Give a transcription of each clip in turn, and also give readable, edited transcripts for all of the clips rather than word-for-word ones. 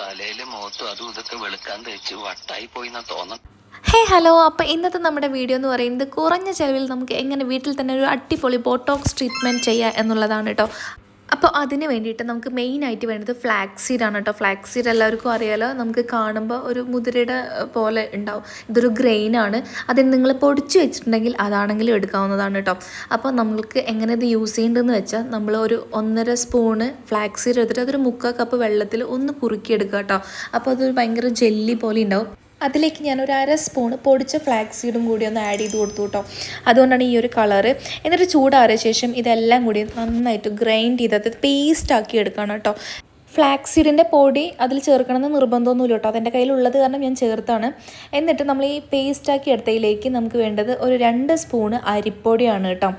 തലയില് മുഖത്തും അതും ഇതൊക്കെ വെളുക്കാൻ തേച്ച് വട്ടായി പോയി എന്നാ തോന്നുന്നു. ഹേ ഹലോ, അപ്പോൾ ഇന്നത്തെ നമ്മുടെ വീഡിയോ എന്ന് പറയുന്നത് കുറഞ്ഞ ചിലവിൽ നമുക്ക് എങ്ങനെ വീട്ടിൽ തന്നെ ഒരു അടിപൊളി ബോട്ടോക്സ് ട്രീറ്റ്മെൻറ്റ് ചെയ്യുക എന്നുള്ളതാണ് കേട്ടോ. അപ്പോൾ അതിന് വേണ്ടിയിട്ട് നമുക്ക് മെയിനായിട്ട് വേണ്ടത് ഫ്ലാക്സ് സീഡാണ് കേട്ടോ. ഫ്ലാക്സ് സീഡ് എല്ലാവർക്കും അറിയാലോ, നമുക്ക് കാണുമ്പോൾ ഒരു മുതിരയുടെ പോലെ ഉണ്ടാവും. ഇതൊരു ഗ്രെയിനാണ്. അതിന് നിങ്ങൾ പൊടിച്ച് വെച്ചിട്ടുണ്ടെങ്കിൽ അതാണെങ്കിലും എടുക്കാവുന്നതാണ് കേട്ടോ. അപ്പോൾ നമ്മൾക്ക് എങ്ങനെ ഇത് യൂസ് ചെയ്യേണ്ടതെന്ന് വെച്ചാൽ നമ്മൾ ഒരു 1.5 സ്പൂണ് ഫ്ലാക്സ് സീഡ് എടുത്തിട്ട് അതൊരു 3/4 കപ്പ് വെള്ളത്തിൽ ഒന്ന് കുറുക്കിയെടുക്കുക കേട്ടോ. അപ്പോൾ അതൊരു ഭയങ്കര ജെല്ലി പോലെ ഉണ്ടാവും. അതിലേക്ക് ഞാൻ ഒരു 1/2 സ്പൂൺ പൊടിച്ച ഫ്ലാക്സ് സീഡും കൂടി ഒന്ന് ആഡ് ചെയ്ത് കൊടുത്തു കേട്ടോ. അതുകൊണ്ടാണ് ഈ ഒരു കളറ്. എന്നിട്ട് ചൂടാറിയ ശേഷം ഇതെല്ലാം കൂടി നന്നായിട്ട് ഗ്രൈൻഡ് ചെയ്ത് അത് പേസ്റ്റാക്കി എടുക്കണം കേട്ടോ. ഫ്ലാക്സ് സീഡിൻ്റെ പൊടി അതിൽ ചേർക്കണമെന്ന് നിർബന്ധമൊന്നുമില്ല കേട്ടോ. അതെൻ്റെ കയ്യിലുള്ളത് കാരണം ഞാൻ ചേർത്താണ്. എന്നിട്ട് നമ്മൾ ഈ പേസ്റ്റാക്കി എടുത്തതിലേക്ക് നമുക്ക് വേണ്ടത് ഒരു 2 സ്പൂണ് അരിപ്പൊടിയാണ് കേട്ടോ.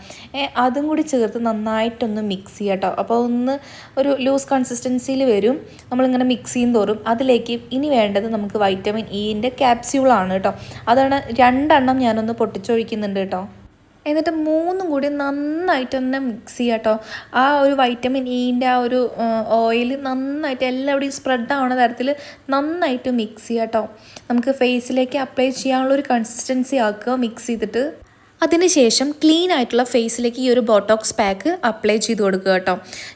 അതും കൂടി ചേർത്ത് നന്നായിട്ടൊന്ന് മിക്സ് ചെയ്യാം കേട്ടോ. അപ്പോൾ ഒന്ന് ഒരു ലൂസ് കൺസിസ്റ്റൻസിയിൽ വരും നമ്മളിങ്ങനെ മിക്സ് ചെയ്യും തോറും. അതിലേക്ക് ഇനി വേണ്ടത് നമുക്ക് വൈറ്റമിൻ ഇൻ്റെ ക്യാപ്സ്യൂളാണ് കേട്ടോ. അതാണ് 2 എണ്ണം ഞാനൊന്ന് പൊട്ടിച്ചൊഴിക്കുന്നുണ്ട് കേട്ടോ. എന്നിട്ട് 3 കൂടി നന്നായിട്ട് തന്നെ മിക്സ് ചെയ്യുക കേട്ടോ. ആ ഒരു വൈറ്റമിൻ ഇൻ്റെ ആ ഒരു ഓയിൽ നന്നായിട്ട് എല്ലാവിടെയും സ്പ്രെഡ് ആവുന്ന തരത്തിൽ നന്നായിട്ട് മിക്സ് ചെയ്യുക കേട്ടോ. നമുക്ക് ഫേസിലേക്ക് അപ്ലൈ ചെയ്യാനുള്ളൊരു കൺസിസ്റ്റൻസി ആക്കുക മിക്സ് ചെയ്തിട്ട്. അതിനുശേഷം ക്ലീൻ ആയിട്ടുള്ള ഫേസിലേക്ക് ഈ ഒരു ബോട്ടോക്സ് പാക്ക് അപ്ലൈ ചെയ്ത് കൊടുക്കുക കേട്ടോ.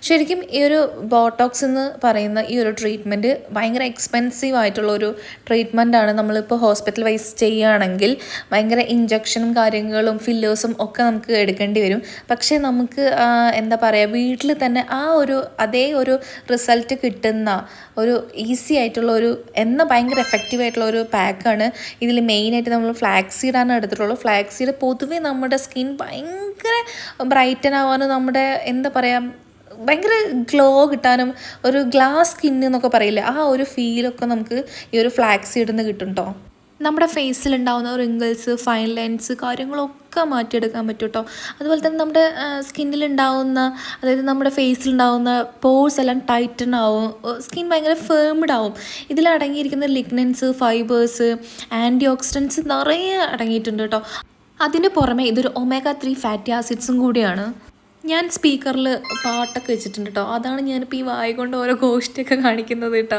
ശരിക്കും ഈ ഒരു ബോട്ടോക്സ് എന്ന് പറയുന്ന ഈ ഒരു ട്രീറ്റ്മെൻറ്റ് ഭയങ്കര എക്സ്പെൻസീവ് ആയിട്ടുള്ളൊരു ട്രീറ്റ്മെൻറ്റാണ്. നമ്മളിപ്പോൾ ഹോസ്പിറ്റൽ വൈസ് ചെയ്യുകയാണെങ്കിൽ ഭയങ്കര ഇഞ്ചക്ഷനും കാര്യങ്ങളും ഫില്ലേഴ്സും ഒക്കെ നമുക്ക് എടുക്കേണ്ടി വരും. പക്ഷേ നമുക്ക് എന്താ പറയുക, വീട്ടിൽ തന്നെ ആ ഒരു അതേ ഒരു റിസൾട്ട് കിട്ടുന്ന ഒരു ഈസി ആയിട്ടുള്ള ഒരു ഭയങ്കര എഫക്റ്റീവ് ആയിട്ടുള്ള ഒരു പാക്കാണ്. ഇതിൽ മെയിനായിട്ട് നമ്മൾ ഫ്ലാക്സ് സീഡാണ് എടുത്തിട്ടുള്ളൂ. ഫ്ലാക്സ് സീഡ് പൊതുവെ നമ്മുടെ സ്കിൻ ഭയങ്കര ബ്രൈറ്റൻ ആവാനും നമ്മുടെ എന്താ പറയുക ഭയങ്കര ഗ്ലോ കിട്ടാനും ഒരു ഗ്ലാസ് സ്കിൻ എന്നൊക്കെ പറയില്ലേ, ആ ഒരു ഫീലൊക്കെ നമുക്ക് ഈ ഒരു ഫ്ലാക്സ് സീഡിൽ നിന്ന് കിട്ടും കേട്ടോ. നമ്മുടെ ഫേസിലുണ്ടാകുന്ന റിങ്കിൾസ്, ഫൈൻ ലൈൻസ് കാര്യങ്ങളൊക്കെ മാറ്റിയെടുക്കാൻ പറ്റും കേട്ടോ. അതുപോലെ തന്നെ നമ്മുടെ സ്കിന്നിലുണ്ടാവുന്ന, അതായത് നമ്മുടെ ഫേസിലുണ്ടാവുന്ന പോഴ്സ് എല്ലാം ടൈറ്റൻ ആവും, സ്കിൻ ഭയങ്കര ഫേംഡ് ആവും. ഇതിലടങ്ങിയിരിക്കുന്ന ലിഗ്നൻസ്, ഫൈബേഴ്സ്, ആൻറ്റി ഓക്സിഡൻസ് നിറയെ അടങ്ങിയിട്ടുണ്ട് കേട്ടോ. അതിന് പുറമെ ഇതൊരു omega-3 ഫാറ്റി ആസിഡ്സും കൂടിയാണ്. ഞാൻ സ്പീക്കറിൽ പാട്ടൊക്കെ വെച്ചിട്ടുണ്ട് കേട്ടോ. അതാണ് ഞാനിപ്പോൾ ഈ വായ കൊണ്ട് ഓരോ ഗോഷ്ടിയൊക്കെ കാണിക്കുന്നത് കേട്ടോ.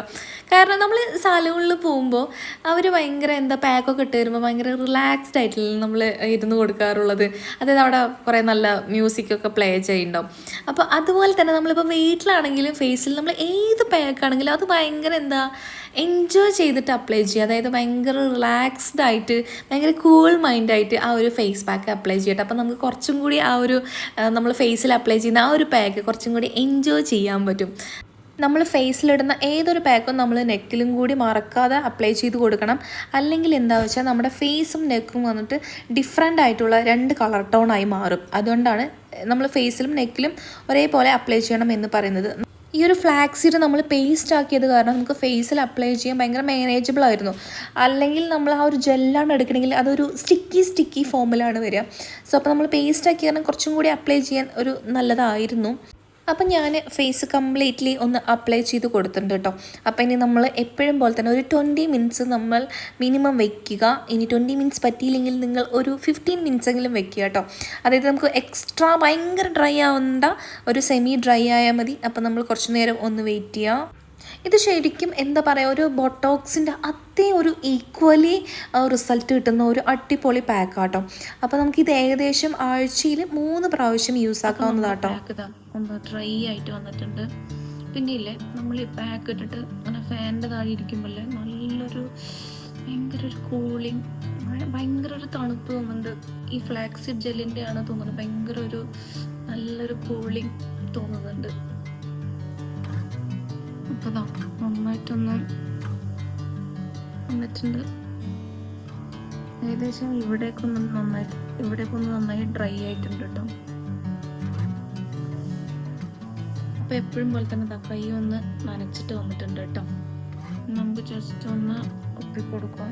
കാരണം നമ്മൾ സലൂണിൽ പോകുമ്പോൾ അവർ ഭയങ്കര പാക്കൊക്കെ ഇട്ട് വരുമ്പോൾ ഭയങ്കര റിലാക്സ്ഡ് ആയിട്ടില്ല നമ്മൾ ഇരുന്ന് കൊടുക്കാറുള്ളത്. അതായത് അവിടെ കുറേ നല്ല മ്യൂസിക്കൊക്കെ പ്ലേ ചെയ്യുന്നുണ്ടാവും. അപ്പോൾ അതുപോലെ തന്നെ നമ്മളിപ്പോൾ വീട്ടിലാണെങ്കിലും ഫേസിൽ നമ്മൾ ഏത് പാക്കാണെങ്കിലും അത് ഭയങ്കര എൻജോയ് ചെയ്തിട്ട് അപ്ലൈ ചെയ്യുക. അതായത് ഭയങ്കര റിലാക്സ്ഡ് ആയിട്ട് ഭയങ്കര കൂൾ മൈൻഡായിട്ട് ആ ഒരു ഫേസ് പാക്ക് അപ്ലൈ ചെയ്യട്ടെ. അപ്പോൾ നമുക്ക് കുറച്ചും കൂടി ആ ഒരു നമ്മൾ ഫേസിൽ അപ്ലൈ ചെയ്യുന്ന ആ ഒരു പാക്ക് കുറച്ചും കൂടി എൻജോയ് ചെയ്യാൻ പറ്റും. നമ്മൾ ഫേസിലിടുന്ന ഏതൊരു പാക്കും നമ്മൾ നെക്കിലും കൂടി മറക്കാതെ അപ്ലൈ ചെയ്ത് കൊടുക്കണം. അല്ലെങ്കിൽ എന്താ വെച്ചാൽ നമ്മുടെ ഫേസും നെക്കും വന്നിട്ട് ഡിഫറെൻ്റ് ആയിട്ടുള്ള 2 കളർ ടോണായി മാറും. അതുകൊണ്ടാണ് നമ്മൾ ഫേസിലും നെക്കിലും ഒരേപോലെ അപ്ലൈ ചെയ്യണം എന്ന് പറയുന്നത്. ഈ ഒരു ഫ്ലാക്സ് സീഡ് നമ്മൾ പേസ്റ്റ് ആക്കിയത് കാരണം നമുക്ക് ഫേസിൽ അപ്ലൈ ചെയ്യാൻ ഭയങ്കര മാനേജബിൾ ആയിരുന്നു. അല്ലെങ്കിൽ നമ്മൾ ആ ഒരു ജെല്ലാണ് എടുക്കണമെങ്കിൽ അതൊരു സ്റ്റിക്കി ഫോമിലാണ് വരിക. സോ അപ്പോൾ നമ്മൾ പേസ്റ്റ് ആക്കി കാരണം കുറച്ചും കൂടി അപ്ലൈ ചെയ്യാൻ ഒരു നല്ലതായിരുന്നു. അപ്പം ഞാൻ ഫേസ് കംപ്ലീറ്റ്ലി ഒന്ന് അപ്ലൈ ചെയ്ത് കൊടുത്തിട്ടുണ്ട് കേട്ടോ. അപ്പോൾ ഇനി നമ്മൾ എപ്പോഴും പോലെ തന്നെ ഒരു 20 മിനിറ്റ്സ് നമ്മൾ മിനിമം വെക്കുക. ഇനി 20 മിനിറ്റ്സ് പറ്റിയില്ലെങ്കിൽ നിങ്ങൾ ഒരു 15 മിനിറ്റ്സ് എങ്കിലും വെക്കുക കേട്ടോ. അതായത് നമുക്ക് എക്സ്ട്രാ ഭയങ്കര ഡ്രൈ ആവേണ്ട, ഒരു സെമി ഡ്രൈ ആയാൽ മതി. അപ്പോൾ നമ്മൾ കുറച്ച് നേരം ഒന്ന് വെയിറ്റ് ചെയ്യുക. ഇത് ശരിക്കും എന്താ പറയുക, ഒരു ബൊട്ടോക്സിൻ്റെ അതേ ഒരു ഈക്വലി റിസൾട്ട് കിട്ടുന്ന ഒരു അടിപൊളി പാക്കാട്ടോ. അപ്പോൾ നമുക്കിത് ഏകദേശം ആഴ്ചയിൽ 3 പ്രാവശ്യം യൂസ് ആക്കാവുന്നതാട്ടോ. ഒന്ന് ഡ്രൈ ആയിട്ട് വന്നിട്ടുണ്ട്. പിന്നെ ഇല്ലേ, നമ്മൾ ഈ പാക്ക് ഇട്ടിട്ട് അങ്ങനെ ഫാനിൻ്റെ താഴെ ഇരിക്കുമ്പോഴേ നല്ലൊരു ഭയങ്കര ഒരു കൂളിങ്, ഭയങ്കര ഒരു തണുപ്പ് തോന്നുന്നുണ്ട്. ഈ ഫ്ലാക്സിഡ് ജെല്ലിൻ്റെ ആണ് തോന്നുന്നത്. ഭയങ്കര ഒരു നല്ലൊരു കൂളിങ് തോന്നുന്നുണ്ട്. അപ്പോൾ നന്നായിട്ടൊന്ന് വന്നിട്ടുണ്ട്. ഏകദേശം ഇവിടേക്കൊന്ന് നന്നായി ഡ്രൈ ആയിട്ടുണ്ട് കേട്ടോ. അപ്പോൾ എപ്പോഴും പോലെ തന്നെ കൈ ഒന്ന് നനച്ചിട്ട് വന്നിട്ടുണ്ട് കേട്ടോ. നമുക്ക് ജസ്റ്റ് ഒന്ന് ഒപ്പിക്കൊടുക്കാം.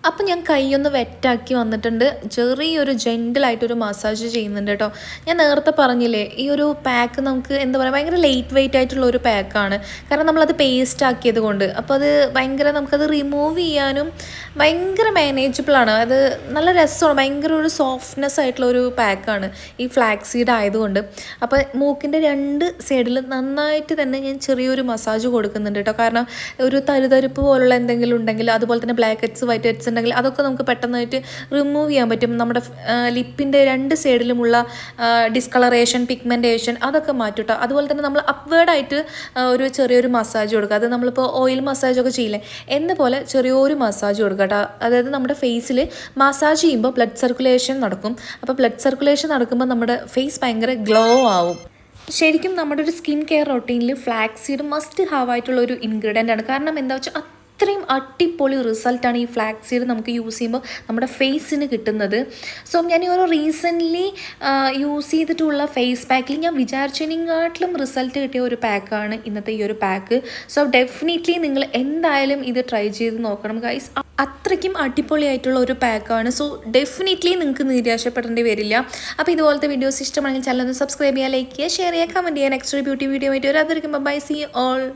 അപ്പോൾ ഞാൻ കൈയൊന്ന് വെറ്റാക്കി വന്നിട്ടുണ്ട്. ചെറിയൊരു ജെൻറ്റിലായിട്ടൊരു മസാജ് ചെയ്യുന്നുണ്ട് കേട്ടോ. ഞാൻ നേരത്തെ പറഞ്ഞില്ലേ, ഈ ഒരു പാക്ക് നമുക്ക് എന്താ പറയുക, ഭയങ്കര ലൈറ്റ് വെയിറ്റ് ആയിട്ടുള്ള ഒരു പാക്കാണ്. കാരണം നമ്മളത് പേസ്റ്റ് ആക്കിയത് കൊണ്ട്. അപ്പോൾ അത് ഭയങ്കര നമുക്കത് റിമൂവ് ചെയ്യാനും ഭയങ്കര മാനേജബിളാണ്. അത് നല്ല രസമാണ്. ഭയങ്കര ഒരു സോഫ്റ്റ്നെസ് ആയിട്ടുള്ള ഒരു പാക്കാണ് ഈ ഫ്ലാക്സ് സീഡ് ആയതുകൊണ്ട്. അപ്പോൾ മൂക്കിൻ്റെ 2 സൈഡിൽ നന്നായിട്ട് തന്നെ ഞാൻ ചെറിയൊരു മസാജ് കൊടുക്കുന്നുണ്ട് കേട്ടോ. കാരണം ഒരു തരുതരിപ്പ് പോലുള്ള എന്തെങ്കിലും ഉണ്ടെങ്കിൽ, അതുപോലെ തന്നെ ബ്ലാക്ക് ഹെഡ്സ് വൈറ്റ് ഹെഡ്സ് ഉണ്ടെങ്കിൽ അതൊക്കെ നമുക്ക് പെട്ടെന്നായിട്ട് റിമൂവ് ചെയ്യാൻ പറ്റും. നമ്മുടെ ലിപ്പിൻ്റെ 2 സൈഡിലുമുള്ള ഡിസ്കളറേഷൻ, പിഗ്മെൻറ്റേഷൻ അതൊക്കെ മാറ്റും കേട്ടോ. അതുപോലെ തന്നെ നമ്മൾ അപ്വേർഡായിട്ട് ഒരു ചെറിയൊരു മസാജ് കൊടുക്കുക. അത് നമ്മളിപ്പോൾ ഓയിൽ മസാജൊക്കെ ചെയ്യില്ലേ, എന്ന പോലെ ചെറിയൊരു മസാജ് കൊടുക്കുക കേട്ടോ. അതായത് നമ്മുടെ ഫേസിൽ മസാജ് ചെയ്യുമ്പോൾ ബ്ലഡ് സർക്കുലേഷൻ നടക്കും. അപ്പോൾ ബ്ലഡ് സർക്കുലേഷൻ നടക്കുമ്പോൾ നമ്മുടെ ഫേസ് ഭയങ്കര ഗ്ലോ ആവും. ശരിക്കും നമ്മുടെ ഒരു സ്കിൻ കെയർ റൊട്ടീനിൽ ഫ്ലാക്സ് സീഡ് മസ്റ്റ് ഹാവ് ആയിട്ടുള്ള ഒരു ഇൻഗ്രീഡിയൻ്റ് ആണ്. കാരണം എന്താ വെച്ചാൽ അത്രയും അടിപൊളി റിസൾട്ടാണ് ഈ ഫ്ലാക്സ് സീഡ് നമുക്ക് യൂസ് ചെയ്യുമ്പോൾ നമ്മുടെ ഫേസിന് കിട്ടുന്നത്. സോ ഞാൻ ഈ ഒരു റീസെൻ്റ്ലി യൂസ് ചെയ്തിട്ടുള്ള ഫേസ് പാക്കിൽ ഞാൻ വിചാരിച്ചതിനെക്കാട്ടിലും റിസൾട്ട് കിട്ടിയ ഒരു പാക്കാണ് ഇന്നത്തെ ഈ ഒരു പാക്ക്. സോ ഡെഫിനറ്റ്ലി നിങ്ങൾ എന്തായാലും ഇത് ട്രൈ ചെയ്ത് നോക്കണം ഗൈസ്. അത്രയ്ക്കും അടിപൊളിയായിട്ടുള്ള ഒരു പാക്കാണ്. സോ ഡെഫിനറ്റ്ലി നിങ്ങൾക്ക് നിരാശപ്പെടേണ്ടി വരില്ല. അപ്പോൾ ഇതുപോലത്തെ വീഡിയോസ് ഇഷ്ടമാണെങ്കിൽ ചാനൽ ഒന്ന് സബ്സ്ക്രൈബ് ചെയ്യുക, ലൈക്ക് ചെയ്യുക, ഷെയർ ചെയ്യുക, കമൻറ്റ് ചെയ്യുക. നെക്സ്റ്റ് ഒരു ബ്യൂട്ടി വീഡിയോ ആയിട്ട് വരാതിരിക്കുമ്പോൾ ബൈ, സീ യു ഓൾ.